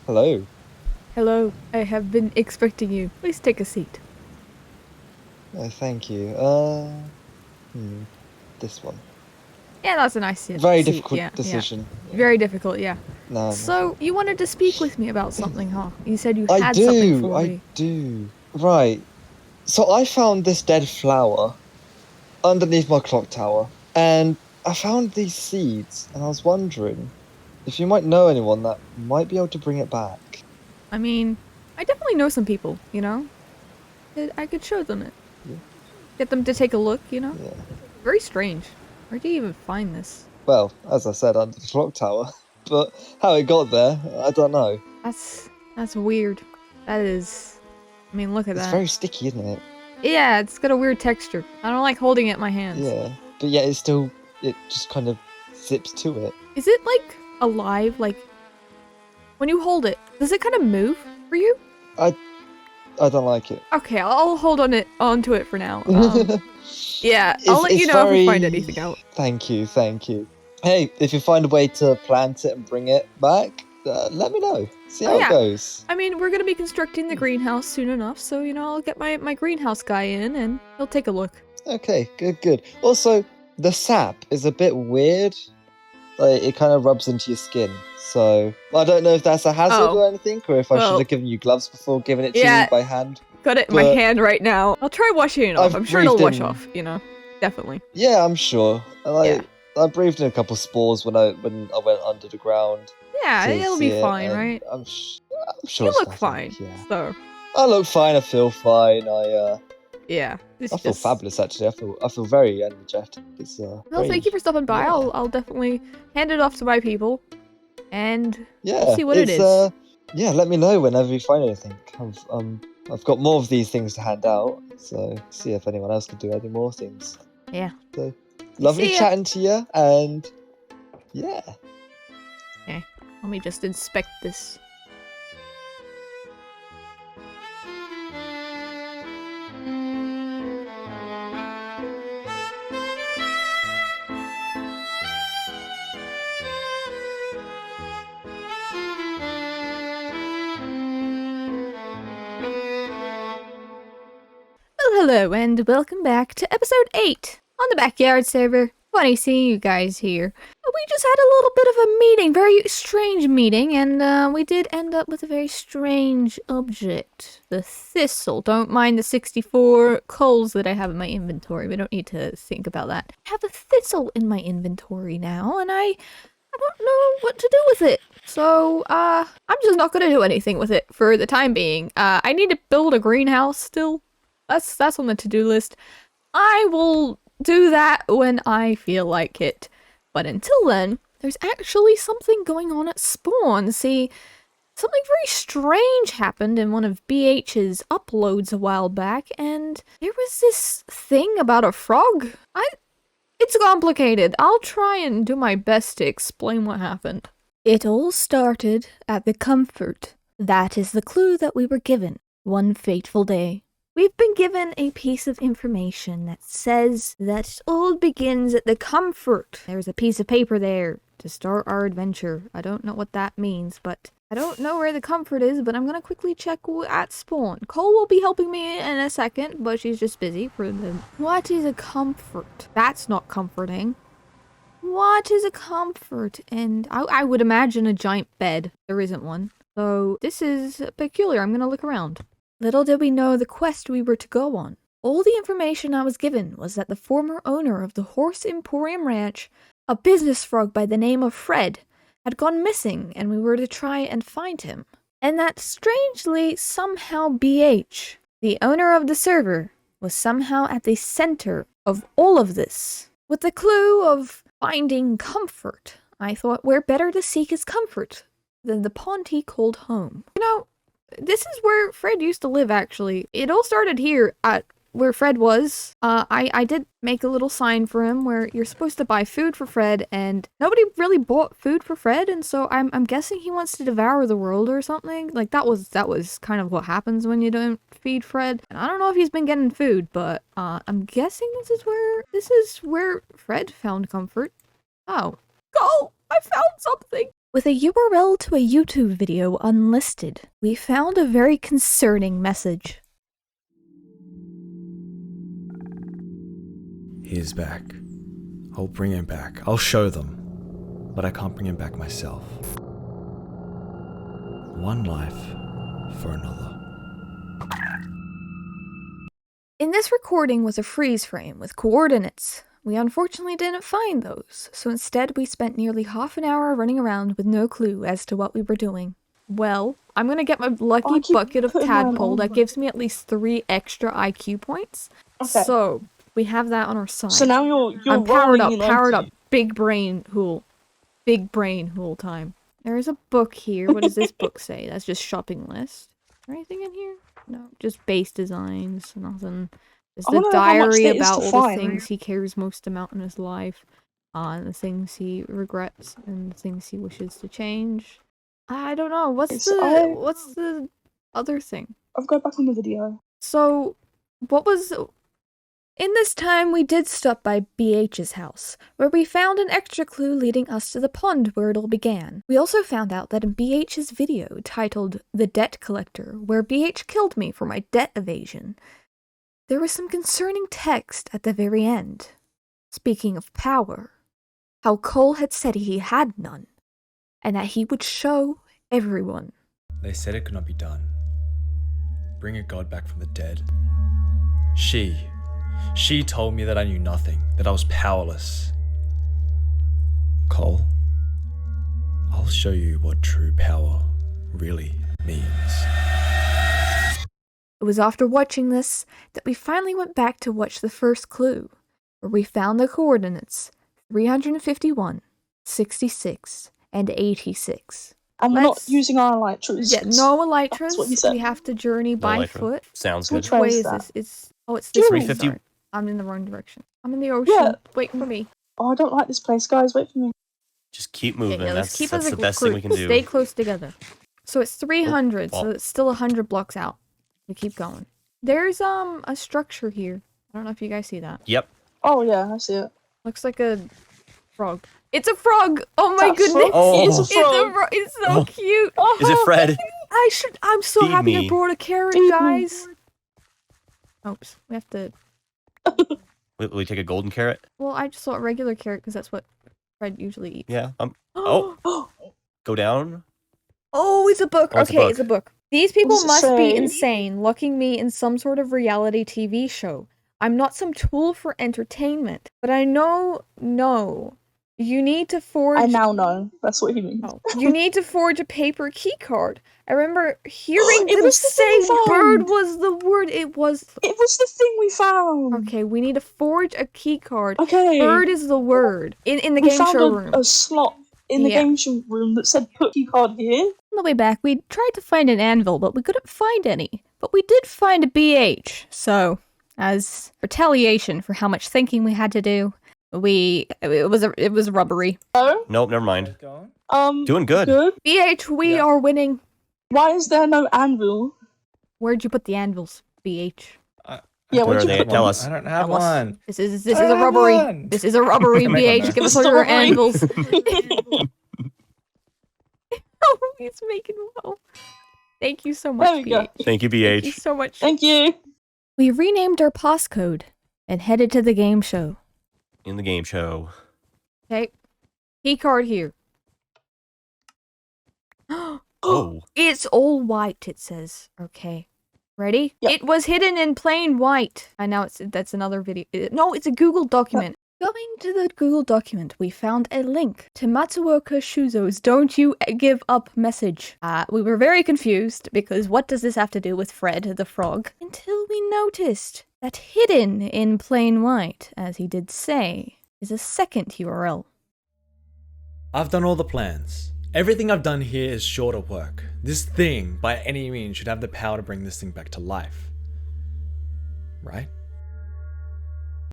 Hello. Hello, I have been expecting you. Please take a seat. Thank you. Hmm, this one. Yeah, that's a nice Very seat. difficult Yeah. decision. Yeah. Very difficult, yeah. No, no. So, you wanted to speak with me about something, huh? You said you I had something do. for I me. do. Right. So I found this dead flower underneath my clock tower, and I found these seeds, and I was wondering if you might know anyone that might be able to bring it back. I mean, I definitely know some people, you know? I could show them it. Yeah. Get them to take a look, you know? Yeah. Very strange. Where do you even find this? Well, as I said, under the clock tower, but how it got there, I don't know. That's weird. That is... I mean, look at It's that. very sticky, isn't it? Yeah, it's got a weird texture. I don't like holding it in my hands. Yeah. But yet it just kind of zips to it. Is it, like, alive? Like, when you hold it, does it kind of move for you? I I don't like it. Okay, I'll hold onto it for now. Yeah, I'll it's let you it's know if we find very. anything out. Thank you, thank you. Hey, if you find a way to plant it and bring it back, let me know. See Oh how it yeah, goes. I mean we're gonna be constructing the greenhouse soon enough, so you know I'll get my greenhouse guy in and he'll take a look. Okay, good, good. Also, the sap is a bit weird. Like it kind of rubs into your skin. So I don't know if that's a hazard Oh, or anything, or if I should well, have given you gloves before giving it to you yeah, by hand. got it in my But hand right now. I'll try washing it off. I've I'm sure it'll breathed wash in. off. You know, definitely. Yeah, I'm sure. Yeah, I breathed in a couple spores when I went under the ground yeah, to it'll be see it, fine, and right? I'm sure You it's look nothing. fine, Yeah, so I look fine. I feel fine. yeah. I It's feel just fabulous actually. I feel very energetic. It's well, thank you strange. for stopping by. Yeah, I'll definitely hand it off to my people, and we'll yeah. see what it is. Yeah. Let me know whenever you find anything. I've got more of these things to hand out. So see if anyone else can do any more things. Yeah. So lovely See ya. chatting to you, and yeah. Okay, let me just inspect this. Well, hello, and welcome back to episode 8 on the Backyard server. Funny seeing you guys here. We just had a little bit of a meeting, very strange meeting, and we did end up with a very strange object. The thistle. Don't mind the 64 coals that I have in my inventory. We don't need to think about that. I have a thistle in my inventory now, and I don't know what to do with it. So, I'm just not gonna do anything with it for the time being. I need to build a greenhouse still. That's on the to-do list. I will do that when I feel like it. But until then, there's actually something going on at spawn. See, something very strange happened in one of BH's uploads a while back, and there was this thing about a frog. It's complicated. I'll try and do my best to explain what happened. It all started at the comfort. That is the clue that we were given one fateful day. We've been given a piece of information that says that it all begins at the comfort. There's a piece of paper there to start our adventure. I don't know what that means, but I don't know where the comfort is, but I'm gonna quickly check at spawn. Cole will be helping me in a second, but she's just busy for the... What is a comfort? That's not comforting. What is a comfort? And I would imagine a giant bed. There isn't one. So this is peculiar. I'm gonna look around. Little did we know the quest we were to go on. All the information I was given was that the former owner of the Horse Emporium Ranch, a business frog by the name of Fred, had gone missing and we were to try and find him. And that strangely, somehow BH, the owner of the server, was somehow at the center of all of this. With the clue of finding comfort, I thought where better to seek his comfort than the pond he called home. You know, this is where Fred used to live, actually. It all started here at where Fred was. I did make a little sign for him where you're supposed to buy food for Fred, and nobody really bought food for Fred, and so I'm guessing he wants to devour the world or something. Like, that was kind of what happens when you don't feed Fred. And I don't know if he's been getting food, but I'm guessing this is where Fred found comfort. Oh. Go! I found something! With a URL to a YouTube video unlisted, we found a very concerning message. He's back. I'll bring him back. I'll show them. But I can't bring him back myself. One life for another. In this recording was a freeze frame with coordinates. We unfortunately didn't find those, so instead we spent nearly half an hour running around with no clue as to what we were doing. Well, I'm gonna get my lucky bucket of tadpole that gives me at least 3 extra IQ points. Okay. So, we have that on our side. So now you're I'm powered rolling up, big brain hool. Big brain hool time. There is a book here. What does this book say? That's just shopping list. Is there anything in here? No, just base designs, nothing. Just a diary about all the things he cares most about in his life. And the things he regrets and the things he wishes to change. I don't know. What's the other thing? I've got back on the video. So, what was... In this time, we did stop by BH's house, where we found an extra clue leading us to the pond where it all began. We also found out that in BH's video, titled The Debt Collector, where BH killed me for my debt evasion, there was some concerning text at the very end. Speaking of power, how Cole had said he had none, and that he would show everyone. They said it could not be done. Bring a god back from the dead. She told me that I knew nothing, that I was powerless. Cole, I'll show you what true power really means. It was after watching this that we finally went back to watch the first clue, where we found the coordinates 351, 66, and 86. And we're not using our elytras. Yeah, no elytras. That's what you said. We have to journey by foot. Sounds Which good. way Which way is is that? this? It's this way. 350. Sorry. I'm in the wrong direction. I'm in the ocean. Yeah. Wait for me. Oh, I don't like this place, guys. Wait for me. Just keep moving. Yeah, let's That's keep us the a best group. thing we can do. Stay close together. So it's 300, Oh, so it's still 100 blocks out. We keep going. There's a structure here. I don't know if you guys see that. Yep. Oh, yeah, I see it. Looks like a frog. It's a frog! Oh my That's goodness! Oh. It's a It's frog. It's so cute! Is it Fred? I'm so Feed happy I me. brought a carrot, Feed me. guys! Oops, we have to... Will we take a golden carrot? Well, I just saw a regular carrot because that's what Fred usually eats. Yeah. Oh. Go down. Oh, it's a book. Oh, it's a Okay, book. it's a book. These people What does it must be say? insane, locking me in some sort of reality TV show. I'm not some tool for entertainment, but I know, you need to forge... I now know. That's what he means. Oh, you need to forge a paper key card. I remember hearing It them was the thing say we found. bird was the word. It was... It was the thing we found. Okay, we need to forge a key card. Okay. Bird is the word. In the we game found show room. a slot in the Yeah. game show room that said put key card here. On the way back, we tried to find an anvil, but we couldn't find any. But we did find a BH, so as retaliation for how much thinking we had to do, it was rubbery. Oh. Nope. Never mind. Um. Doing good. Good. BH, we are winning. Why is there no anvil? Where'd you put the anvils, BH? Yeah, Where what'd are you they? put Tell one? us. I don't have Tell us. one. This is a I don't have robbery. one. This is a robbery, Make one BH. now. Give us It's all a your robbery. anvils. Oh, he's making well. Thank you so much, There we go. BH. Thank you, Thank you BH. so much. Thank you. We renamed our postcode and headed to the game show. In the game show. Okay. Key card here. Oh. It's all white, it says. Okay. Ready? Yep. It was hidden in plain white. I know that's another video. No, it's a Google document. Going to the Google document, we found a link to Matsuoka Shuzo's Don't You Give Up message. We were very confused because what does this have to do with Fred the frog? Until we noticed that hidden in plain white, as he did say, is a second URL. I've done all the plans. Everything I've done here is short of work. This thing, by any means, should have the power to bring this thing back to life. Right?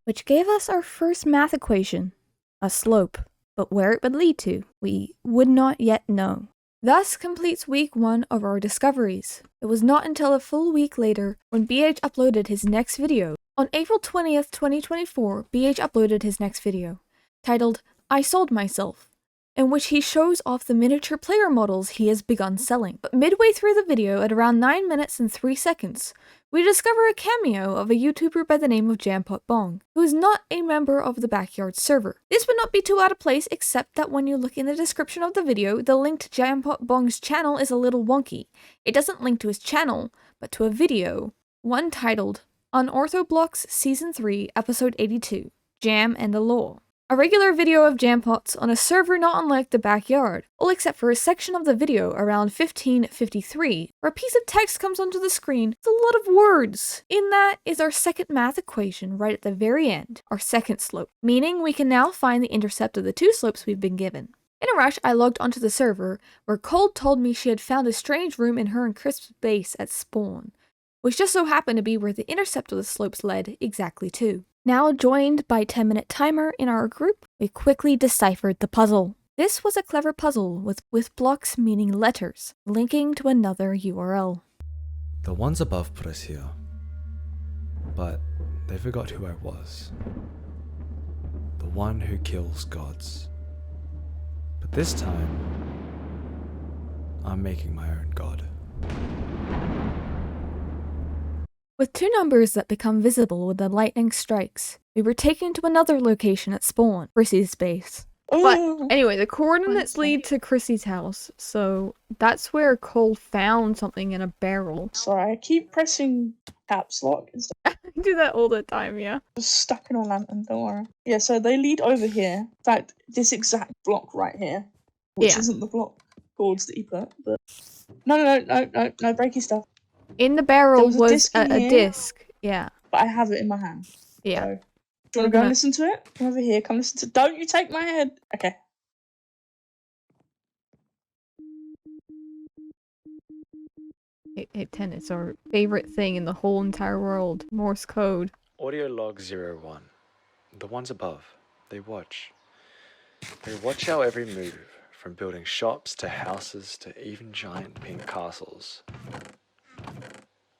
Which gave us our first math equation, a slope. But where it would lead to, we would not yet know. Thus completes week 1 of our discoveries. It was not until a full week later when BH uploaded his next video. On April 20th, 2024, BH uploaded his next video, titled, I Sold Myself. in which he shows off the miniature player models he has begun selling. But midway through the video, at around 9 minutes and 3 seconds, we discover a cameo of a YouTuber by the name of Jampot Bong, who is not a member of the Backyard server. This would not be too out of place, except that when you look in the description of the video, the link to Jampot Bong's channel is a little wonky. It doesn't link to his channel, but to a video, one titled Unorthoblocks Season 3, Episode 82, Jam and the Law. A regular video of Jampot's on a server not unlike the Backyard, all except for a section of the video around 15:53, where a piece of text comes onto the screen with a lot of words. In that is our second math equation right at the very end, our second slope, meaning we can now find the intercept of the two slopes we've been given. In a rush, I logged onto the server, where Cold told me she had found a strange room in her and Crisp's base at spawn, which just so happened to be where the intercept of the slopes led exactly to. Now joined by 10-minute timer in our group, we quickly deciphered the puzzle. This was a clever puzzle with blocks meaning letters, linking to another URL. The ones above put us here, but they forgot who I was. The one who kills gods. But this time, I'm making my own god. With two numbers that become visible when the lightning strikes, we were taken to another location at spawn, Chrissy's base. But anyway, the coordinates lead to Chrissy's house, so that's where Cole found something in a barrel. Sorry, I keep pressing caps lock instead I do that all the time, yeah. of stuck in a lantern, don't worry. Yeah, so they lead over here. In fact, this exact block right here, which Yeah. isn't the block chords that you put, but... No, breaky stuff. In the barrel There was a was disc in a here. disc, yeah. But I have it in my hand. Yeah. So, do you want to go and listen to it? Come over here, come listen to... Don't you take my head! Okay. Hey, 10, it's our favorite thing in the whole entire world. Morse code. Audio log 01. The ones above, they watch. They watch our every move, from building shops to houses to even giant pink castles.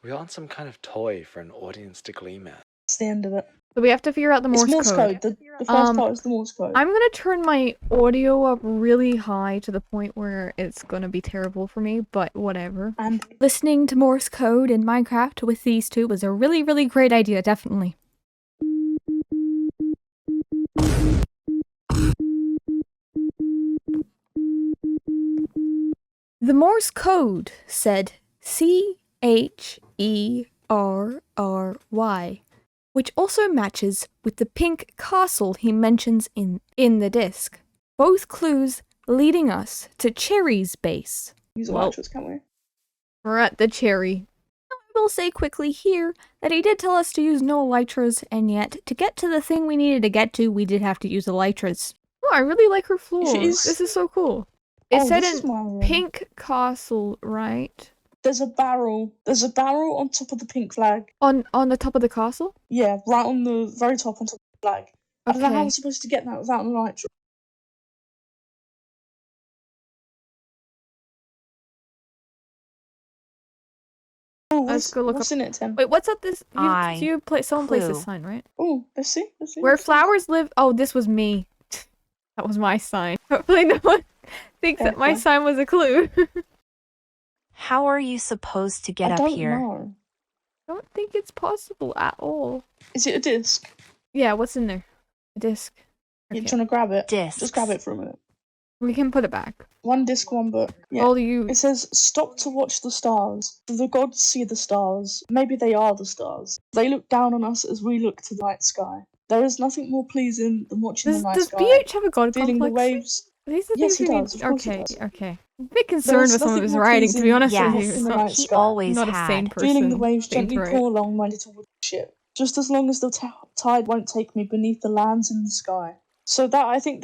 We aren't some kind of toy for an audience to gleam at. That's the end of it. So we have to figure out the It's Morse code. The first part is the Morse code. I'm gonna turn my audio up really high to the point where it's gonna be terrible for me, but whatever. And Listening to Morse code in Minecraft with these two was a really, really great idea, definitely. The Morse code said CHERRY, which also matches with the pink castle he mentions in the disc. Both clues leading us to Cherry's base. use Well, electros, can't we? We're at the Cherry. I will say quickly here that he did tell us to use no elytras, and yet, to get to the thing we needed to get to, we did have to use elytras. Oh, I really like her floor. She's- This is so cool. It said this is in my room. pink castle, right? There's a barrel. There's a barrel on top of the pink flag. On the top of the castle? Yeah, right on the very top on top of the flag. I don't know how Okay. I'm supposed to get that without an elytra. Oh, Let's go look what's in it, Tim? Wait, what's up this? I Someone placed this clue. sign, right? Oh, let's see. Let's see. Where flowers live. Oh, this was me. That was my sign. Hopefully no one thinks that my Okay. sign was a clue. How are you supposed to get I up don't here? know. I don't think it's possible at all. Is it a disc? Yeah, what's in there? A disc. You're Okay. trying to grab it? Discs. Just grab it for a minute. We can put it back. One disc, one book. Yeah. All you. It says, stop to watch the stars. The gods see the stars. Maybe they are the stars. They look down on us as we look to the night sky. There is nothing more pleasing than watching Does the night sky. BH have a god Feeling the complex? waves. Are these the Yes, things he we does, need? of course he Okay, does. okay. I'm a bit concerned with some of nothing his more writing, to be pleasing honest than with you. watching It's the not, night He sky. always not a sane had. person. Feeling the waves thing to gently write. pour along my little wooden ship. Just as long as the tide won't take me beneath the lands in the sky. So that, I think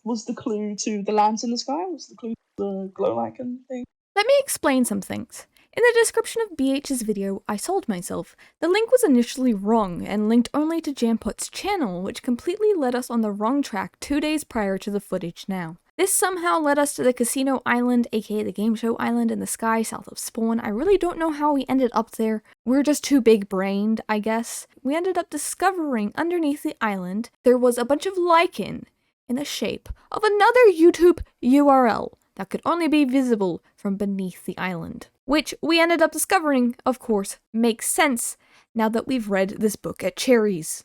was the clue to the lands in the sky, was the clue to the glow icon thing. Let me explain some things. In the description of BH's video, I sold myself. The link was initially wrong and linked only to Jampot's channel, which completely led us on the wrong track 2 days prior to the footage now. This somehow led us to the Casino Island, aka the Game Show Island in the sky south of Spawn. I really don't know how we ended up there. We're just too big-brained, I guess. We ended up discovering underneath the island there was a bunch of lichen, in the shape of another YouTube URL that could only be visible from beneath the island. Which we ended up discovering, of course, makes sense now that we've read this book at Cherries.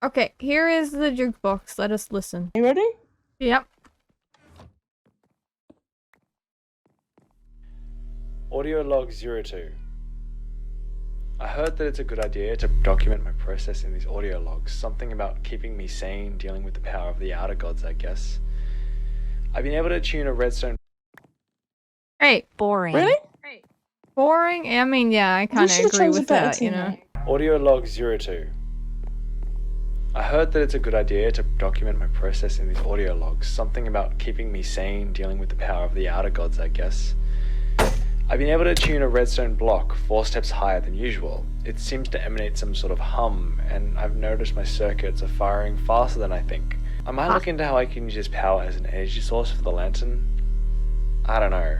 Okay, here is the jukebox. Let us listen. You ready? Yep. Audio log 02. I heard that it's a good idea to document my process in these audio logs. Something about keeping me sane, dealing with the power of the outer gods, I guess. I've been able to tune a redstone. Hey, Boring. Really? boring? I mean, yeah, I You kind should of have agree chose a with better that, you know? teammate. Audio log 02. I heard that it's a good idea to document my process in these audio logs. Something about keeping me sane, dealing with the power of the outer gods, I guess. I've been able to tune a redstone block 4 steps higher than usual. It seems to emanate some sort of hum, and I've noticed my circuits are firing faster than I think. I might look into how I can use this power as an energy source for the lantern. I don't know.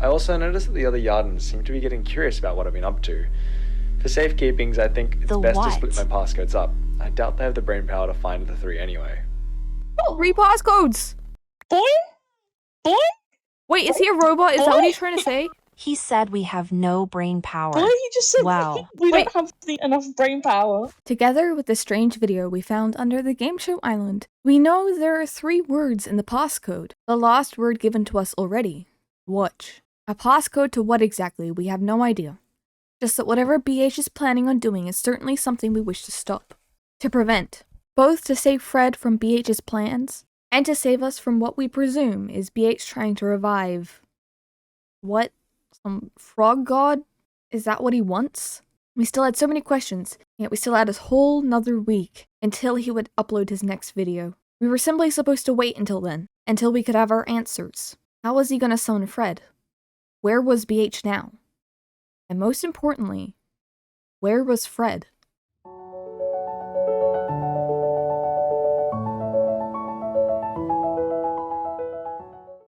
I also noticed that the other Yardens seem to be getting curious about what I've been up to. For safekeepings, I think it's The best what? to split my passcodes up. I doubt they have the brain power to find the 3 anyway. 3 passcodes! Boy? Boy? Wait, is he a robot? Is that what he's trying to say? He said we have no brain power. Boy, he just said Wow. we Wait. don't have enough brain power. Together with the strange video we found under the game show island, we know there are 3 words in the passcode. The last word given to us already. Watch. A passcode to what exactly, we have no idea. Just that whatever BH is planning on doing is certainly something we wish to stop. To prevent. Both to save Fred from BH's plans, and to save us from what we presume is BH trying to revive... What? Some frog god? Is that what he wants? We still had so many questions, yet we still had a whole nother week until he would upload his next video. We were simply supposed to wait until then, until we could have our answers. How was he gonna summon Fred? Where was BH now? And most importantly, where was Fred?